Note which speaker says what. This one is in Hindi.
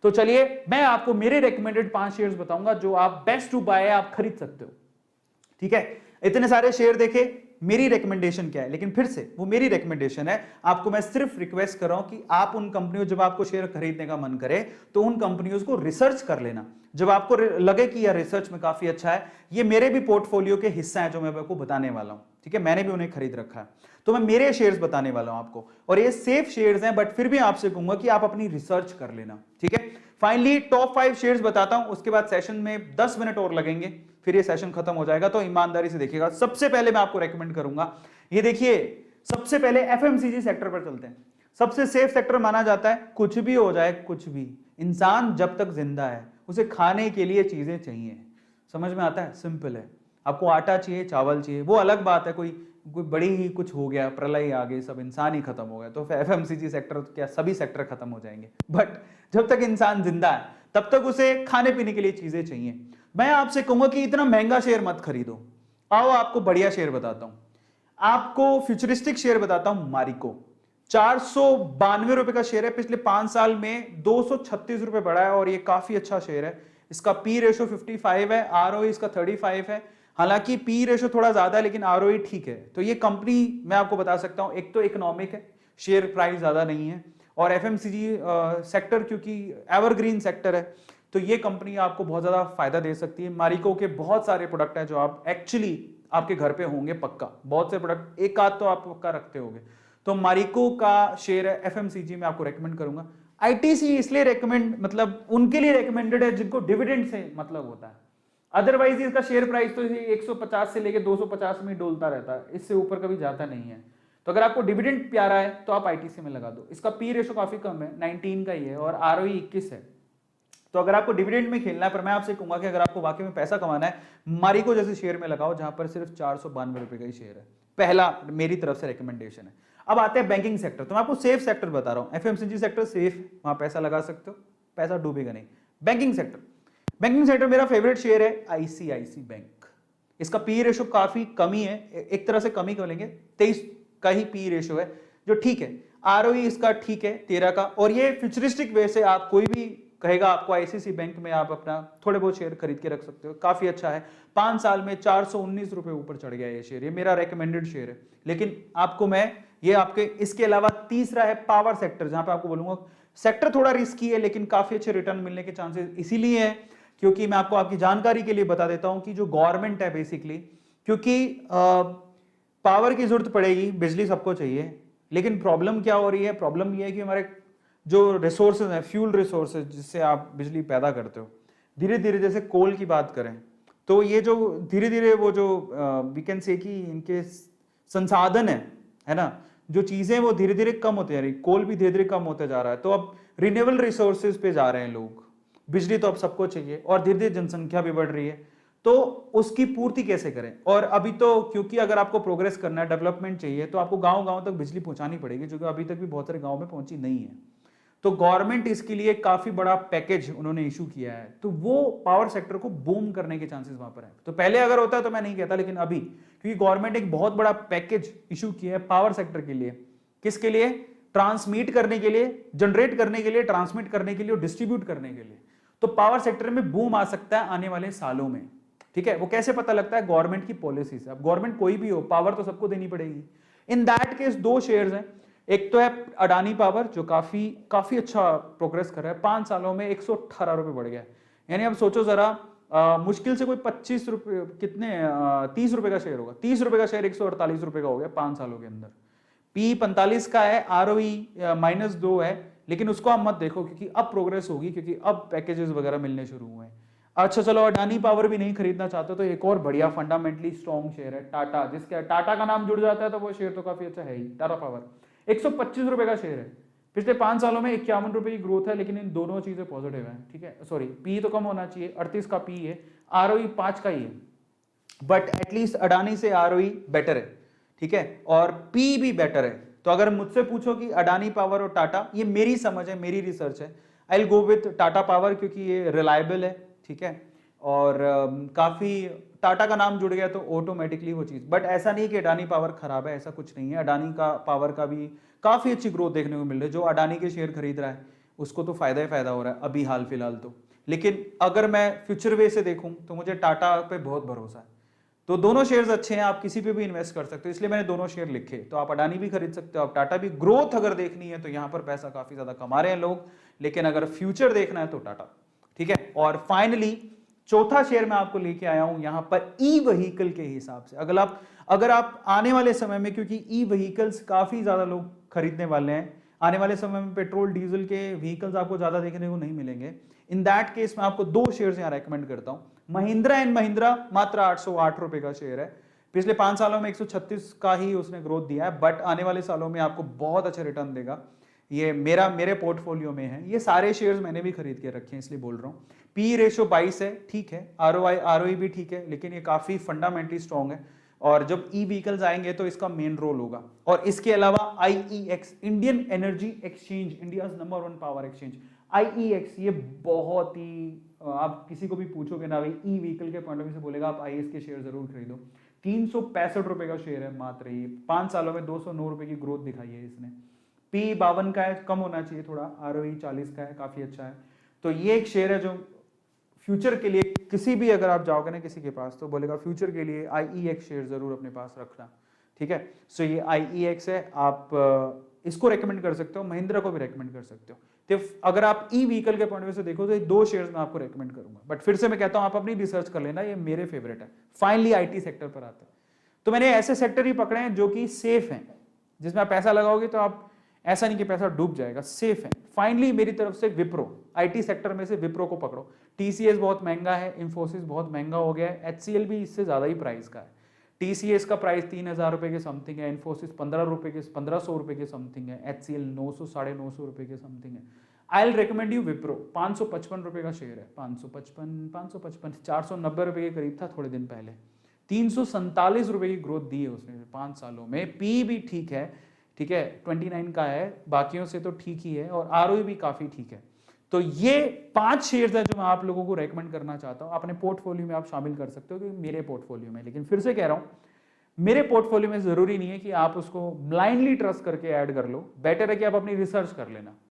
Speaker 1: तो चलिए मैं आपको मेरे रेकमेंडेड 5 शेयर्स बताऊंगा जो आप बेस्ट टू बाय आप खरीद सकते हो। ठीक है, इतने सारे शेयर देखे, मेरी रिकमेंडेशन क्या है, लेकिन फिर से वो मेरी रिकमेंडेशन है, आपको मैं सिर्फ रिक्वेस्ट कर रहा हूं कि आप उन कंपनियों, जब आपको शेयर खरीदने का मन करे तो उन कंपनियों को रिसर्च कर लेना। जब आपको लगे कि यह रिसर्च में काफी अच्छा है, ये मेरे भी पोर्टफोलियो के हिस्सा है जो मैं आपको बताने वाला हूं। ठीक है, मैंने भी उन्हें खरीद रखा है, तो मैं मेरे शेयर्स बताने वाला हूं आपको, और ये सेफ शेयर्स हैं, बट फिर भी आपसे कहूंगा कि आप अपनी रिसर्च कर लेना। ठीक है, फाइनली टॉप 5 शेयर्स बताता हूं, उसके बाद सेशन में 10 मिनट और लगेंगे, फिर ये सेशन खत्म हो जाएगा, तो ईमानदारी से देखिएगा। सबसे पहले मैं आपको रेकमेंड करूंगा, ये देखिए, सबसे पहले एफएमसीजी सेक्टर पर चलते हैं। सबसे सेफ सेक्टर माना जाता है, कुछ भी हो जाए, कुछ भी, इंसान जब तक जिंदा है उसे खाने के लिए चीजें चाहिए। समझ में आता है? सिंपल है। आपको आटा चाहिए, चावल चाहिए, वो अलग बात है, कोई बड़ी ही कुछ हो गया, प्रलय आ गई, सब इंसान ही खत्म हो गया, तो एफएमसीजी सेक्टर क्या सभी सेक्टर खत्म हो जाएंगे, बट जब तक इंसान जिंदा है तब तक उसे खाने पीने के लिए चीजें चाहिए। मैं आपसे कहूंगा कि इतना महंगा शेयर मत खरीदो। आओ आपको बढ़िया शेयर बताता हूं, आपको फ्यूचरिस्टिक शेयर बताता हूं। मारिको 492 रुपए का शेयर है, पिछले 5 साल में 236 रुपए बढ़ा है, और ये काफी अच्छा शेयर है। इसका पी रेशो 55 है, आरओई इसका 35 है। हालांकि पी रेशो थोड़ा ज्यादा है, लेकिन आरओई ठीक है। तो ये कंपनी मैं आपको बता सकता हूं, एक तो इकोनॉमिक है, शेयर प्राइस ज्यादा नहीं है, और एफएमसीजी सेक्टर क्योंकि एवरग्रीन सेक्टर है, तो ये कंपनी आपको बहुत ज्यादा फायदा दे सकती है। मारिको के बहुत सारे प्रोडक्ट हैं जो आप एक्चुअली आपके घर पे होंगे पक्का, बहुत से प्रोडक्ट, एक आध तो आप पक्का रखते होंगे। तो मारिको का शेयर है, एफएमसीजी में आपको रेकमेंड करूंगा। आईटीसी इसलिए रेकमेंड, मतलब उनके लिए रेकमेंडेड है जिनको डिविडेंड से मतलब होता है, अदरवाइज इसका शेयर प्राइस तो 150 से लेके 250 में डोलता रहता है, इससे ऊपर कभी जाता नहीं है। तो अगर आपको डिविडेंड प्यारा है तो आप आईटीसी में लगा दो। इसका पी रेशो काफी कम है, 19 का ही है, और आरओई 21 है। तो अगर आपको डिविडेंड में खेलना है, पर मैं आपसे कहूंगा कि अगर आपको वाकई में पैसा कमाना है, मारिको जैसे शेयर में लगाओ जहां पर सिर्फ 492 रुपए का ही शेयर है। पहला मेरी तरफ से रिकमेंडेशन है। अब आते हैं बैंकिंग सेक्टर, तो मैं आपको सेफ सेक्टर बता रहा हूं। एफएमसीजी सेक्टर सेफ, वहां पैसा लगा सकते हो, पैसा डूबेगा नहीं। बैंकिंग सेक्टर, बैंकिंग सेक्टर मेरा फेवरेट शेयर है आईसीआईसी बैंक। इसका पी रेशो काफी कमी है, एक तरह से कमी बोलेंगे, 23 का ही पी रेशो है, जो ठीक है। आरओई इसका ठीक है 13 का, और ये फ्यूचरिस्टिक वे से आप कोई भी कहेगा आपको आईसीआईसी बैंक में आप अपना थोड़े बहुत शेयर खरीद के रख सकते हो, काफी अच्छा है। 5 साल में 419 रुपए ऊपर चढ़ गया ये शेयर, ये मेरा रेकमेंडेड शेयर है। लेकिन आपको मैं ये आपके, इसके अलावा तीसरा है पावर सेक्टर, जहां पे आपको बोलूंगा सेक्टर थोड़ा रिस्की है, लेकिन काफी अच्छे रिटर्न मिलने के चांसेस इसीलिए है क्योंकि मैं आपको आपकी जानकारी के लिए बता देता हूं कि जो गवर्नमेंट है बेसिकली, क्योंकि पावर की जरूरत पड़ेगी, बिजली सबको चाहिए, लेकिन प्रॉब्लम क्या हो रही है, प्रॉब्लम ये है कि हमारे जो रिसोर्सेज हैं, फ्यूल रिसोर्सेज जिससे आप बिजली पैदा करते हो, धीरे धीरे, जैसे कोल की बात करें तो ये जो धीरे धीरे वो जो वी कैन से कि इनके संसाधन है ना, जो चीजें वो धीरे धीरे कम होते जा रही, कोल भी धीरे धीरे कम होते जा रहा है, तो अब रिन्यूएबल रिसोर्सेज पे जा रहे हैं लोग। बिजली तो अब सबको चाहिए, और धीरे धीरे जनसंख्या भी बढ़ रही है, तो उसकी पूर्ति कैसे करें। और अभी तो क्योंकि अगर आपको प्रोग्रेस करना है, डेवलपमेंट चाहिए, तो आपको गांव गांव तक बिजली पहुंचानी पड़ेगी, जो कि अभी तक भी बहुत सारे गांव में पहुंची नहीं है। तो गवर्नमेंट इसके लिए काफी बड़ा पैकेज उन्होंने इशू किया है, तो वो पावर सेक्टर को बूम करने के चांसेस वहां पर है। तो पहले अगर होता है तो मैं नहीं कहता, लेकिन अभी क्योंकि गवर्नमेंट एक बहुत बड़ा पैकेज इशू किया है पावर सेक्टर के लिए, किसके लिए, ट्रांसमिट करने के लिए, जनरेट करने के लिए, ट्रांसमिट करने के लिए और डिस्ट्रीब्यूट करने के लिए। तो पावर सेक्टर में बूम आ सकता है आने वाले सालों में। ठीक है, वो कैसे पता लगता है, गवर्नमेंट की पॉलिसी से। अब गवर्नमेंट कोई भी हो, पावर तो सबको देनी पड़ेगी। इन दैट केस 2 शेयर्स हैं, एक तो है अडानी पावर जो काफी अच्छा प्रोग्रेस कर रहा है, 5 सालों में 118 रुपए बढ़ गया। यानी अब सोचो जरा, मुश्किल से कोई 25 रुपए, कितने 30 रुपए का शेयर होगा, 30 रुपए का शेयर 148 रुपए का हो गया 5 सालों के अंदर। पी 45 का है, आरओई -2 है, लेकिन उसको आप मत देखो क्योंकि अब प्रोग्रेस होगी, क्योंकि अब पैकेजेस वगैरह मिलने शुरू हुए हैं। अच्छा चलो, अडानी पावर भी नहीं खरीदना चाहते तो एक और बढ़िया फंडामेंटली स्ट्रॉन्ग शेयर है टाटा, जिसका टाटा का नाम जुड़ जाता है तो वो शेयर तो काफी अच्छा है ही। टाटा पावर 125 रुपए का शेयर है, पिछले 5 सालों में 51 रुपए की ग्रोथ है, लेकिन इन दोनों चीजें पॉजिटिव है। ठीक है, सॉरी पी तो कम होना चाहिए, 38 का पी है, आरओई 5 का ही है, बट एटलीस्ट अडानी से आरओई बेटर है। ठीक है, और पी भी बेटर है। तो अगर मुझसे पूछो कि अडानी पावर और टाटा, ये मेरी समझ है, मेरी रिसर्च है, I will go with Tata power क्योंकि ये रिलायबल है। ठीक है, और काफी टाटा का नाम जुड़ गया तो ऑटोमेटिकली वो चीज, बट ऐसा नहीं कि अडानी पावर खराब है, ऐसा कुछ नहीं है। अडानी का पावर का भी काफी अच्छी ग्रोथ देखने को मिल रही है। जो अडानी के शेयर खरीद रहा है उसको तो फायदा ही फायदा हो रहा है अभी हाल फिलहाल तो। लेकिन अगर मैं फ्यूचर वे से देखूं तो मुझे टाटा पे बहुत भरोसा है। तो दोनों शेयर्स अच्छे हैं, आप किसी पे भी इन्वेस्ट कर सकते हो, इसलिए मैंने दोनों शेयर लिखे। तो आप अडानी भी खरीद सकते हो, आप टाटा भी। ग्रोथ अगर देखनी है तो यहां पर पैसा काफी ज्यादा कमा रहे हैं लोग, लेकिन अगर फ्यूचर देखना है तो टाटा। ठीक है। और फाइनली चौथा शेयर मैं आपको लेके आया हूं यहां पर ई व्हीकल के हिसाब से। अगर आप आने वाले समय में, क्योंकि ई व्हीकल्स काफी ज्यादा लोग खरीदने वाले हैं, आने वाले समय में पेट्रोल डीजल के व्हीकल्स आपको ज्यादा देखने को नहीं मिलेंगे। इन दैट केस मैं आपको दो शेयर्स यहां रेकमेंड करता हूं। महिंद्रा एंड महिंद्रा मात्र 808 रुपए का शेयर है। पिछले 5 सालों में 136 का ही उसने ग्रोथ दिया है, बट आने वाले सालों में आपको बहुत अच्छा रिटर्न देगा। ये मेरे पोर्टफोलियो में है। ये सारे शेयर्स मैंने भी खरीद के रखे हैं, इसलिए बोल रहा हूँ। पी रेशो 22 है, ठीक है। आरओई भी ठीक है, लेकिन ये काफी फंडामेंटली स्ट्रॉन्ग है। और जब ई व्हीकल्स आएंगे तो इसका मेन रोल होगा। और इसके अलावा IEX, Indian energy exchange, India number 1 power exchange, IEX, ये बहुत ही, आप किसी को भी पूछोगे ना भाई ई व्हीकल के पॉइंट ऑफ व्यू से, बोलेगा आप आईईएक्स के शेयर जरूर खरीदो। 365 रुपए का शेयर है मात्र। ये 5 सालों में 209 रुपए की ग्रोथ दिखाई है इसने। पी 52 का है, कम होना चाहिए थोड़ा। आरओई 40 का है, काफी अच्छा है। तो ये एक शेयर है जो फ्यूचर के लिए, किसी भी अगर आप जाओगे ना किसी के पास तो बोलेगा फ्यूचर के लिए आईईएक्स शेयर जरूर अपने पास रखना। ठीक है। सो ये आईईएक्स है, आप इसको रेकमेंड कर सकते हो, महिंद्रा को भी रेकमेंड कर सकते हो। तो अगर आप ई व्हीकल के पॉइंट ऑफ व्यू से देखो तो ये दो शेयर्स मैं आपको रेकमेंड करूंगा। बट फिर से मैं कहता हूं आप अपनी रिसर्च कर लेना, ये मेरे फेवरेट है। फाइनली आईटी सेक्टर पर आता है। तो मैंने ऐसे सेक्टर ही पकड़े हैं जो कि सेफ हैं, जिसमें आप पैसा लगाओगे तो आप ऐसा नहीं कि पैसा डूब जाएगा, सेफ है। फाइनली मेरी तरफ से विप्रो, आईटी सेक्टर में से विप्रो को पकड़ो। टीसीएस बहुत महंगा है, इंफोसिस बहुत महंगा हो गया है, एचसीएल भी इससे ज्यादा ही प्राइस का है। टीसीएस का प्राइस 3000 रुपए के समथिंग है, इन्फोसिस 1500 रुपए के समथिंग है, एचसीएल 900 950 रुपए के समथिंग है। I will recommend you Wipro. 555 रुपए का शेयर है, 555 490 रुपए के करीब था थोड़े दिन पहले। 347 रुपए की ग्रोथ दी है उसने 5 सालों में। पी भी ठीक है, ठीक है, 29 का है, बाकियों से तो ठीक ही है। और आरओई भी काफी ठीक है। तो ये 5 शेयर्स है जो मैं आप लोगों को रेकमेंड करना चाहता हूं। अपने पोर्टफोलियो में आप शामिल कर सकते हो, क्योंकि मेरे पोर्टफोलियो में, लेकिन फिर से कह रहा हूं मेरे पोर्टफोलियो में जरूरी नहीं है कि आप उसको ब्लाइंडली ट्रस्ट करके ऐड कर लो। बेटर है कि आप अपनी रिसर्च कर लेना।